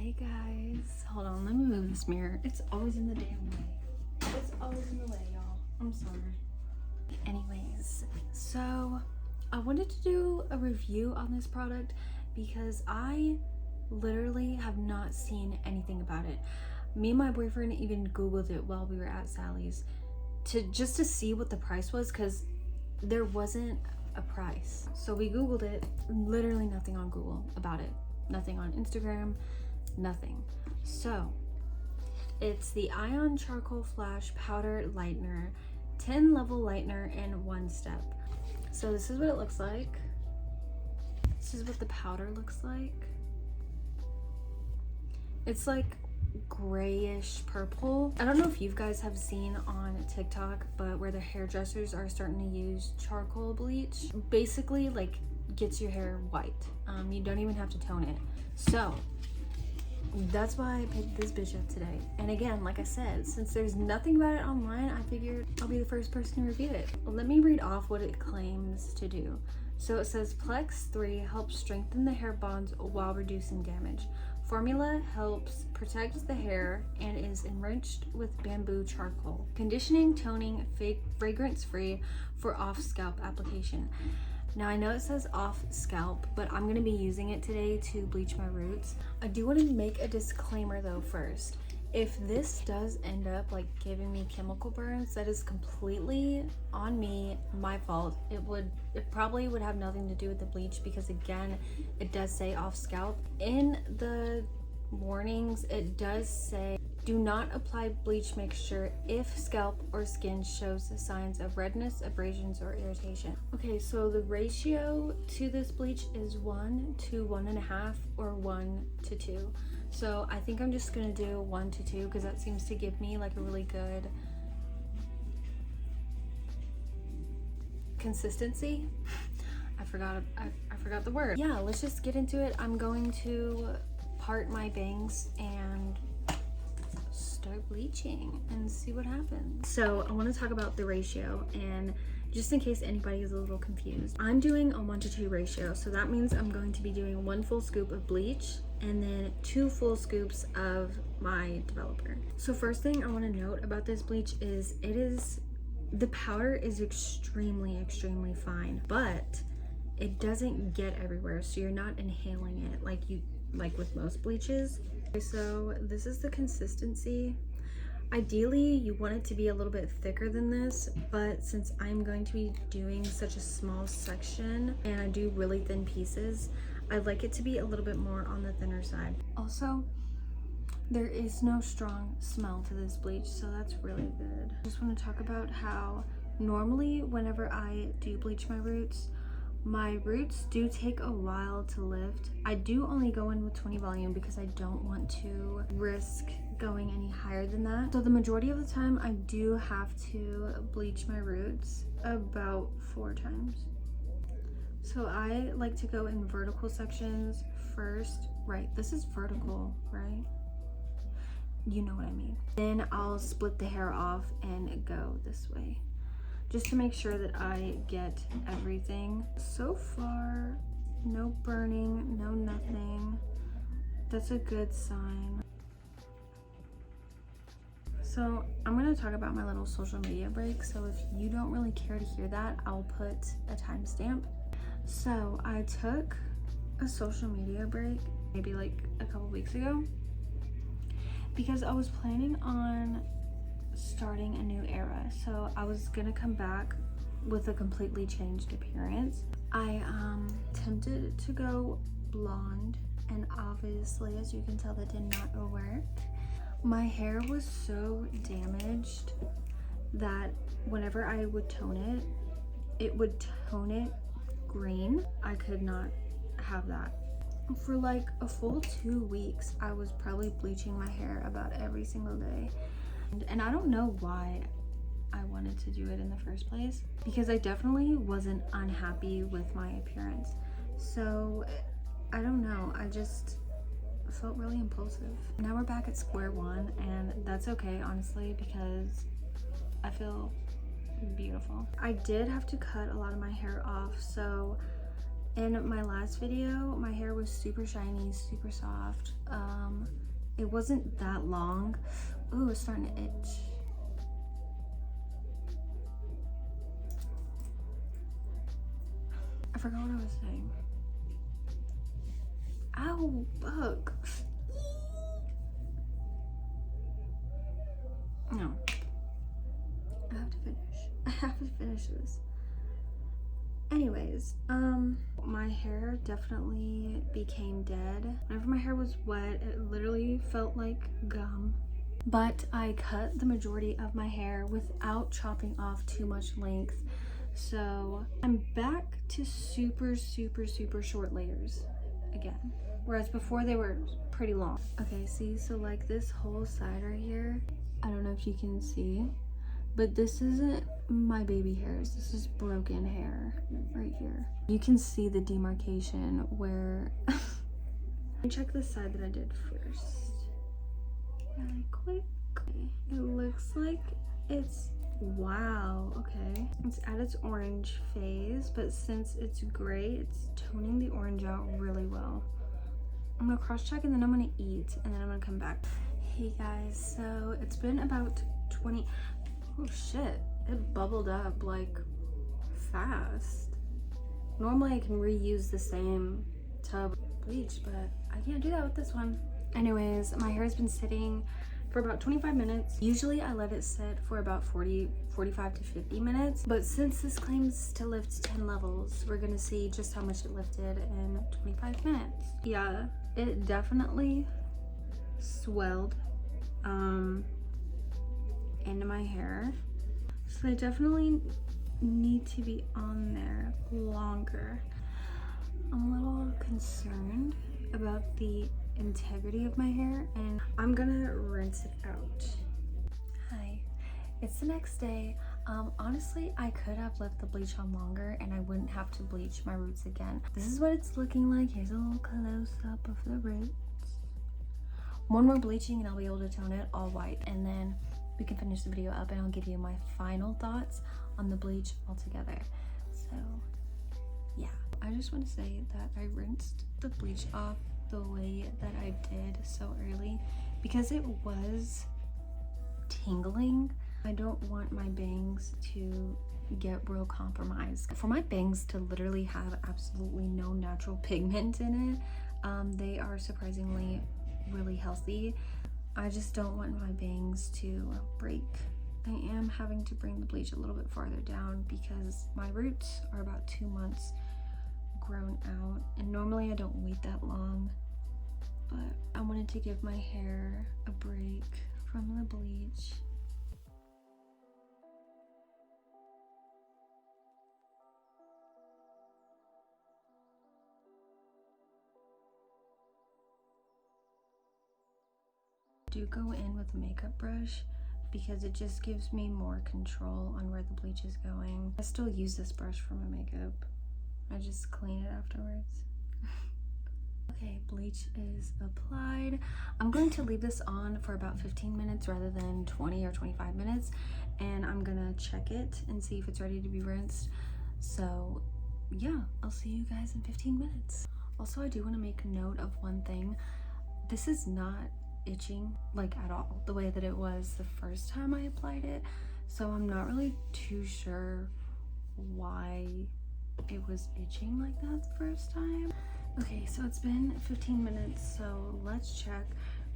Hey guys, hold on, let me move this mirror. It's always in the damn way. It's always in the way, y'all. I'm sorry. Anyways, so I wanted to do a review on this product because I literally have not seen anything about it. Me and my boyfriend even Googled it while we were at Sally's just to see what the price was, because there wasn't a price. So we Googled it, literally nothing on Google about it. Nothing on Instagram, nothing. So it's the Ion Charcoal Flash Powder Lightener, 10 level lightener in 1 step. So this is what it looks like. This is what the powder looks like. It's like grayish purple. I don't know if you guys have seen on TikTok, but where the hairdressers are starting to use charcoal bleach, basically like gets your hair white. You don't even have to tone it. So that's why I picked this bitch up today. And again, like I said, since there's nothing about it online, I figured I'll be the first person to review it. Let me read off what it claims to do. So it says Plex 3 helps strengthen the hair bonds while reducing damage. Formula helps protect the hair and is enriched with bamboo charcoal. Conditioning, toning, fragrance-free for off-scalp application. Now I know it says off scalp, but I'm gonna be using it today to bleach my roots. I do want to make a disclaimer though first. If this does end up like giving me chemical burns, that is completely on me, my fault. It probably would have nothing to do with the bleach, because again, it does say off scalp. In the warnings, it does say do not apply bleach mixture if scalp or skin shows signs of redness, abrasions, or irritation. Okay, so the ratio to this bleach is 1 to 1.5 or 1 to 2. So I think I'm just gonna do 1 to 2 because that seems to give me like a really good consistency. I forgot the word. Yeah, let's just get into it. I'm going to part my bangs and start bleaching and see what happens. So I want to talk about the ratio, and just in case anybody is a little confused, I'm doing a 1 to 2 ratio. So that means I'm going to be doing 1 full scoop of bleach and then 2 full scoops of my developer. So first thing I want to note about this bleach is the powder is extremely fine, but it doesn't get everywhere, so you're not inhaling it like with most bleaches. Okay, so this is the consistency. Ideally, you want it to be a little bit thicker than this, but since I'm going to be doing such a small section and I do really thin pieces, I like it to be a little bit more on the thinner side. Also, there is no strong smell to this bleach, so that's really good. I just want to talk about how normally whenever I do bleach my roots do take a while to lift. I do only go in with 20 volume because I don't want to risk going any higher than that. So the majority of the time I do have to bleach my roots about 4 times. So I like to go in vertical sections first. Right, this is vertical, right? You know what I mean. Then I'll split the hair off and go this way, just to make sure that I get everything. So far, no burning, no nothing. That's a good sign. So I'm gonna talk about my little social media break. So if you don't really care to hear that, I'll put a timestamp. So I took a social media break maybe like a couple weeks ago because I was planning on starting a new era. So I was gonna come back with a completely changed appearance. I tempted to go blonde, and obviously, as you can tell, that did not work. My hair was so damaged that whenever I would tone it would tone it green. I could not have that. For like a full 2 weeks, I was probably bleaching my hair about every single day. And I don't know why I wanted to do it in the first place, because I definitely wasn't unhappy with my appearance. So I don't know, I just felt really impulsive. Now we're back at square one, and that's okay, honestly, because I feel beautiful. I did have to cut a lot of my hair off. So in my last video, my hair was super shiny, super soft. It wasn't that long. Ooh, it's starting to itch. I forgot what I was saying. Ow, bug. No. I have to finish. I have to finish this. Anyways, my hair definitely became dead. Whenever my hair was wet, it literally felt like gum. But I cut the majority of my hair without chopping off too much length. So I'm back to super short layers again. Whereas before they were pretty long. Okay, see, so like this whole side right here, I don't know if you can see, but this isn't my baby hairs. This is broken hair right here. You can see the demarcation where, let me check the side that I did first. Really quick. It looks like it's, wow, okay. It's at its orange phase, but since it's gray, it's toning the orange out really well. I'm gonna cross check and then I'm gonna eat and then I'm gonna come back. Hey guys, so it's been about 20, oh shit, it bubbled up like fast. Normally I can reuse the same tub of bleach, but I can't do that with this one. Anyways, my hair has been sitting for about 25 minutes. Usually I let it sit for about 45 to 50 minutes, but since this claims to lift 10 levels, we're gonna see just how much it lifted in 25 minutes. Yeah, it definitely swelled into my hair, so I definitely need to be on there longer. I'm a little concerned about the integrity of my hair, and I'm gonna rinse it out. Hi, it's the next day. Honestly, I could have left the bleach on longer and I wouldn't have to bleach my roots again. This is what it's looking like. Here's a little close-up of the roots. One more bleaching and I'll be able to tone it all white, and then we can finish the video up and I'll give you my final thoughts on the bleach altogether. So yeah, I just want to say that I rinsed the bleach off the way that I did so early because it was tingling. I don't want my bangs to get real compromised. For my bangs to literally have absolutely no natural pigment in it, they are surprisingly really healthy. I just don't want my bangs to break. I am having to bring the bleach a little bit farther down because my roots are about 2 months grown out, and normally I don't wait that long, but I wanted to give my hair a break from the bleach. Do go in with a makeup brush because it just gives me more control on where the bleach is going. I still use this brush for my makeup. I just clean it afterwards. Okay, bleach is applied. I'm going to leave this on for about 15 minutes rather than 20 or 25 minutes, and I'm gonna check it and see if it's ready to be rinsed. So yeah, I'll see you guys in 15 minutes. Also, I do want to make a note of one thing. This is not itching like at all the way that it was the first time I applied it, so I'm not really too sure why it was itching like that the first time. Okay, so it's been 15 minutes, so let's check.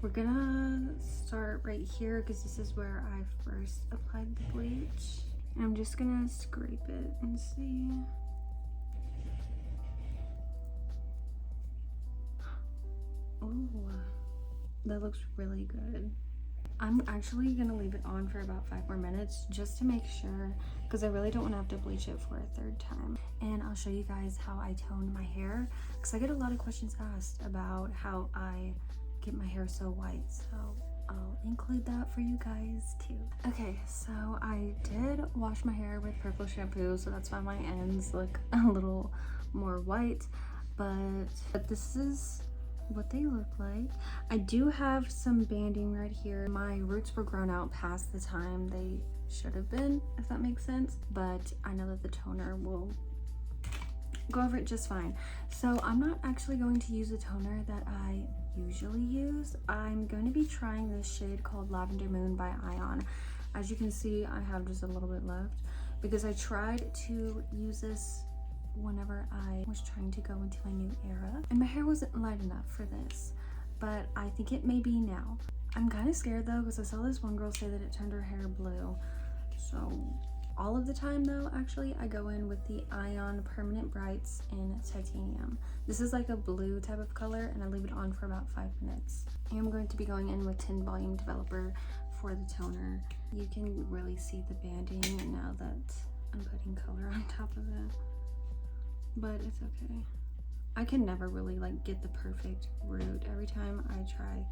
We're gonna start right here because this is where I first applied the bleach. And I'm just gonna scrape it and see. Ooh, that looks really good. I'm actually gonna leave it on for about 5 more minutes just to make sure, because I really don't want to have to bleach it for a third time. And I'll show you guys how I toned my hair, because I get a lot of questions asked about how I get my hair so white, so I'll include that for you guys too. Okay, so I did wash my hair with purple shampoo, so that's why my ends look a little more white, but this is what they look like. I do have some banding right here. My roots were grown out past the time they should have been, if that makes sense, but I know that the toner will go over it just fine. So I'm not actually going to use a toner that I usually use. I'm going to be trying this shade called Lavender Moon by Ion. As you can see, I have just a little bit left because I tried to use this whenever I was trying to go into my new era, and my hair wasn't light enough for this, but I think it may be now. I'm kind of scared though because I saw this one girl say that it turned her hair blue. So all of the time though, actually, I go in with the Ion Permanent Brights in Titanium. This is like a blue type of color, and I leave it on for about 5 minutes. I am going to be going in with 10 Volume Developer for the toner. You can really see the banding now that I'm putting color on top of it, but it's okay. I can never really like get the perfect root. Every time I try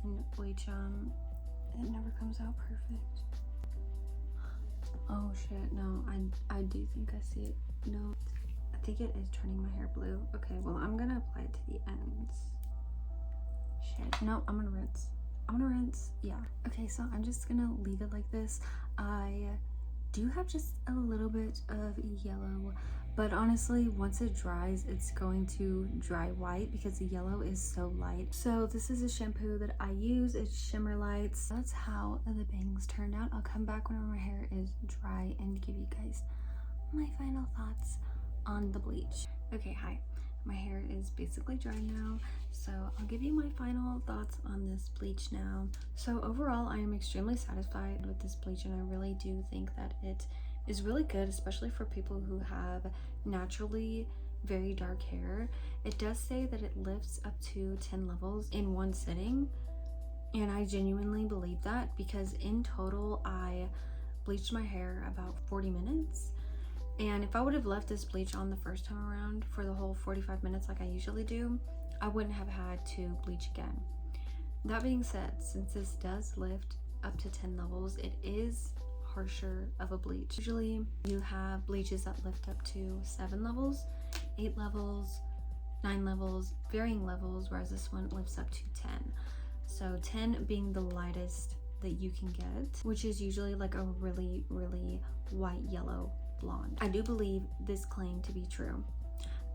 and bleach it never comes out perfect. Oh shit, no, I do think I see it. No, I think it is turning my hair blue. Okay, well, I'm gonna apply it to the ends. Shit, no, I'm gonna rinse. Yeah. Okay, so I'm just gonna leave it like this. I do have just a little bit of yellow, but honestly, once it dries, it's going to dry white because the yellow is so light. So this is a shampoo that I use. It's Shimmer Lights. That's how the bangs turned out. I'll come back whenever my hair is dry and give you guys my final thoughts on the bleach. Okay, hi. My hair is basically dry now, so I'll give you my final thoughts on this bleach now. So overall, I am extremely satisfied with this bleach, and I really do think that it is really good, especially for people who have naturally very dark hair. It does say that it lifts up to 10 levels in one sitting, and I genuinely believe that because in total, I bleached my hair about 40 minutes. And if I would have left this bleach on the first time around for the whole 45 minutes like I usually do, I wouldn't have had to bleach again. That being said, since this does lift up to 10 levels, it is harsher of a bleach. Usually you have bleaches that lift up to 7 levels, 8 levels, 9 levels, varying levels, whereas this one lifts up to 10. So 10 being the lightest that you can get, which is usually like a really, really white yellow blonde. I do believe this claim to be true.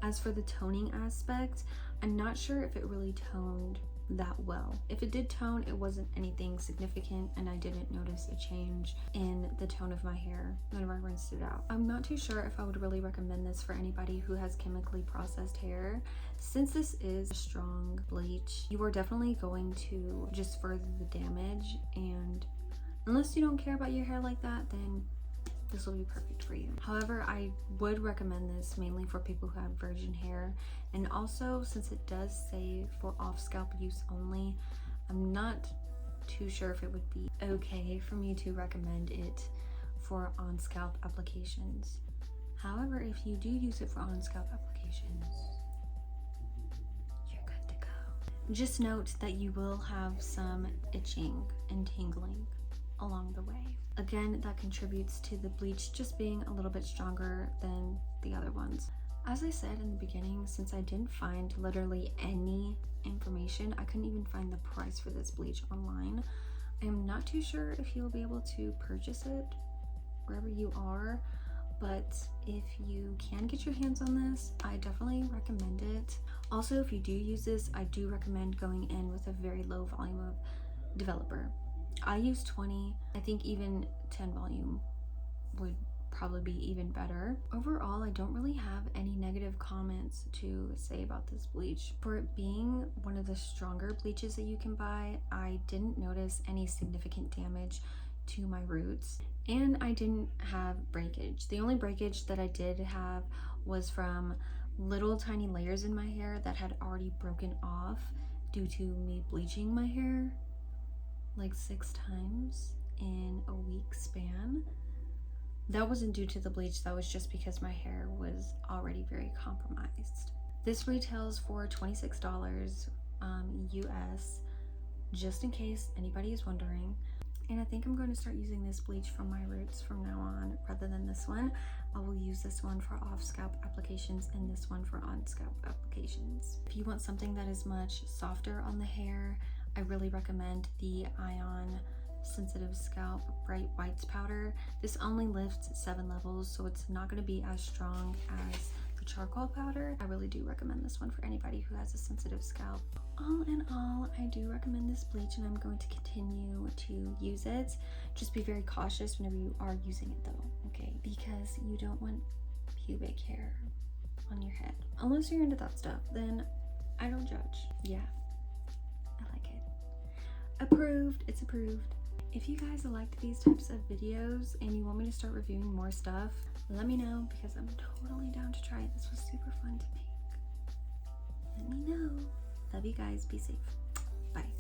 As for the toning aspect, I'm not sure if it really toned that well. If it did tone, it wasn't anything significant, and I didn't notice a change in the tone of my hair whenever I rinsed it out. I'm not too sure if I would really recommend this for anybody who has chemically processed hair. Since this is a strong bleach, you are definitely going to just further the damage, and unless you don't care about your hair like that, then this will be perfect for you. However, I would recommend this mainly for people who have virgin hair, and also since it does say for off scalp use only, I'm not too sure if it would be okay for me to recommend it for on scalp applications. However, if you do use it for on scalp applications, you're good to go. Just note that you will have some itching and tingling along the way. Again, that contributes to the bleach just being a little bit stronger than the other ones. As I said in the beginning, since I didn't find literally any information, I couldn't even find the price for this bleach online. I am not too sure if you'll be able to purchase it wherever you are, but if you can get your hands on this, I definitely recommend it. Also, if you do use this, I do recommend going in with a very low volume of developer. I use 20. I think even 10 volume would probably be even better. Overall, I don't really have any negative comments to say about this bleach. For it being one of the stronger bleaches that you can buy, I didn't notice any significant damage to my roots, and I didn't have breakage. The only breakage that I did have was from little tiny layers in my hair that had already broken off due to me bleaching my hair like 6 times in a week span. That wasn't due to the bleach, that was just because my hair was already very compromised. This retails for $26 US, just in case anybody is wondering. And I think I'm going to start using this bleach from my roots from now on rather than this one. I will use this one for off scalp applications and this one for on scalp applications. If you want something that is much softer on the hair, I really recommend the Ion Sensitive Scalp Bright Whites powder. This only lifts 7 levels, so it's not going to be as strong as the charcoal powder. I really do recommend this one for anybody who has a sensitive scalp. All in all, I do recommend this bleach and I'm going to continue to use it. Just be very cautious whenever you are using it though, okay? Because you don't want pubic hair on your head. Unless you're into that stuff, then I don't judge. Yeah, I like it. Approved, it's approved. If you guys liked these types of videos and you want me to start reviewing more stuff, let me know because I'm totally down to try it. This was super fun to make. Let me know. Love you guys. Be safe. Bye.